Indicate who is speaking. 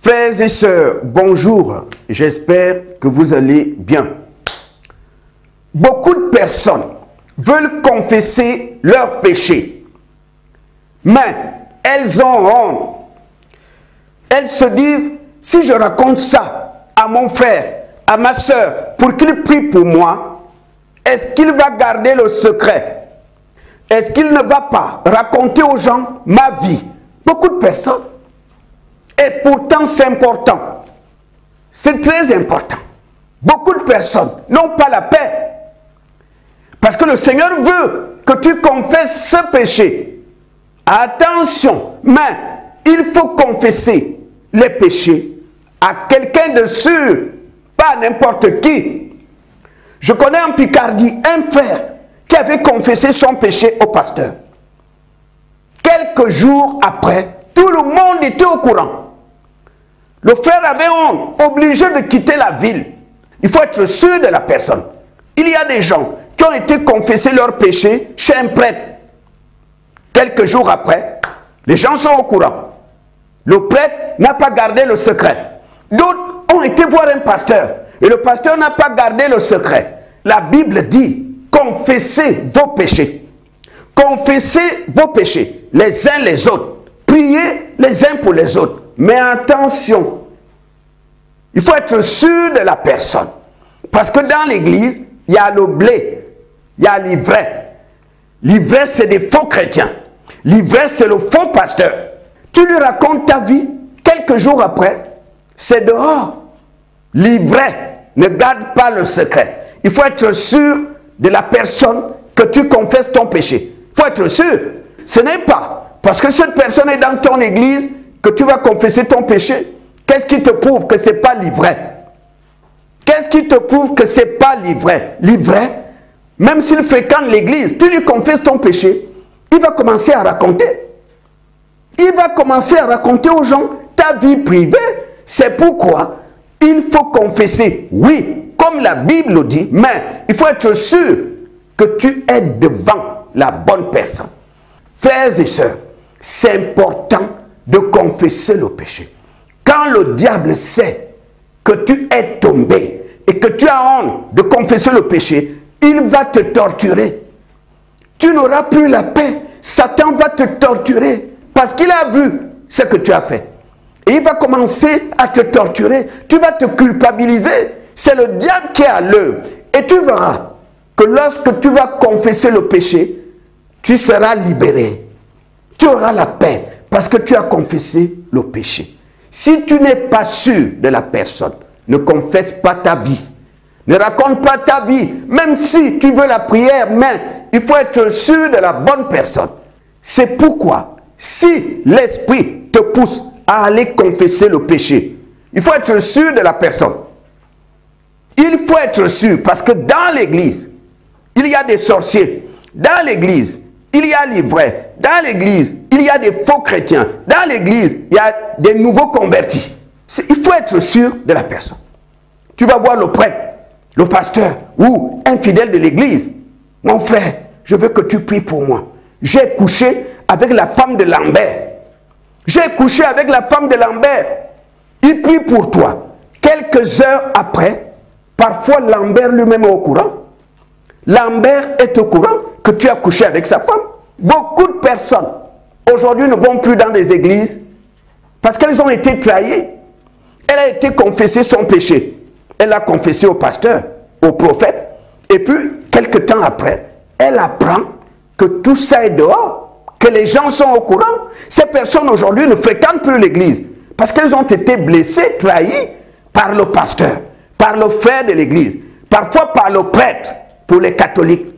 Speaker 1: Frères et sœurs, bonjour, j'espère que vous allez bien. Beaucoup de personnes veulent confesser leurs péchés, mais elles ont honte. Elles se disent, si je raconte ça à mon frère, à ma sœur, pour qu'il prie pour moi, est-ce qu'il va garder le secret? Est-ce qu'il ne va pas raconter aux gens ma vie? Beaucoup de personnes. Et pourtant, c'est important. C'est très important. Beaucoup de personnes n'ont pas la paix. Parce que le Seigneur veut que tu confesses ce péché. Attention, mais il faut confesser les péchés à quelqu'un de sûr, pas n'importe qui. Je connais en Picardie un frère qui avait confessé son péché au pasteur. Quelques jours après, tout le monde était au courant. Le frère avait honte, obligé de quitter la ville. Il faut être sûr de la personne. Il y a des gens qui ont été confessés leurs péchés chez un prêtre. Quelques jours après, les gens sont au courant. Le prêtre n'a pas gardé le secret. D'autres ont été voir un pasteur et le pasteur n'a pas gardé le secret. La Bible dit, confessez vos péchés. Confessez vos péchés les uns les autres. Priez les uns pour les autres. Mais attention, il faut être sûr de la personne. Parce que dans l'église, il y a le blé, il y a l'ivraie. L'ivraie, c'est des faux chrétiens. L'ivraie, c'est le faux pasteur. Tu lui racontes ta vie, quelques jours après, c'est dehors. L'ivraie ne garde pas le secret. Il faut être sûr de la personne que tu confesses ton péché. Il faut être sûr. Ce n'est pas parce que cette personne est dans ton église que tu vas confesser ton péché. Qu'est-ce qui te prouve que ce n'est pas l'ivraie? Qu'est-ce qui te prouve que ce n'est pas l'ivraie? L'ivraie, même s'il fréquente l'église, tu lui confesses ton péché, il va commencer à raconter. Il va commencer à raconter aux gens ta vie privée. C'est pourquoi il faut confesser, oui, comme la Bible le dit, mais il faut être sûr que tu es devant la bonne personne. Frères et sœurs, c'est important de confesser le péché. Quand le diable sait que tu es tombé et que tu as honte de confesser le péché, il va te torturer. Tu n'auras plus la paix. Satan va te torturer parce qu'il a vu ce que tu as fait. Et il va commencer à te torturer. Tu vas te culpabiliser. C'est le diable qui est à l'œuvre. Et tu verras que lorsque tu vas confesser le péché, tu seras libéré. Tu auras la paix parce que tu as confessé le péché. Si tu n'es pas sûr de la personne, ne confesse pas ta vie. Ne raconte pas ta vie, même si tu veux la prière, mais il faut être sûr de la bonne personne. C'est pourquoi, si l'esprit te pousse à aller confesser le péché, il faut être sûr de la personne. Il faut être sûr, parce que dans l'église, il y a des sorciers. Dans l'église, il y a l'ivraie. Dans l'église, il y a des faux chrétiens. Dans l'église, il y a des nouveaux convertis. Il faut être sûr de la personne. Tu vas voir le prêtre, le pasteur ou un fidèle de l'église. Mon frère, je veux que tu pries pour moi. J'ai couché avec la femme de Lambert. J'ai couché avec la femme de Lambert. Il prie pour toi. Quelques heures après, parfois Lambert lui-même est au courant. Lambert est au courant que tu as couché avec sa femme. Beaucoup de personnes aujourd'hui ne vont plus dans des églises parce qu'elles ont été trahies. Elle a été confessée son péché. Elle l'a confessé au pasteur, au prophète. Et puis, quelque temps après, elle apprend que tout ça est dehors, que les gens sont au courant. Ces personnes aujourd'hui ne fréquentent plus l'église parce qu'elles ont été blessées, trahies par le pasteur, par le frère de l'église, parfois par le prêtre pour les catholiques.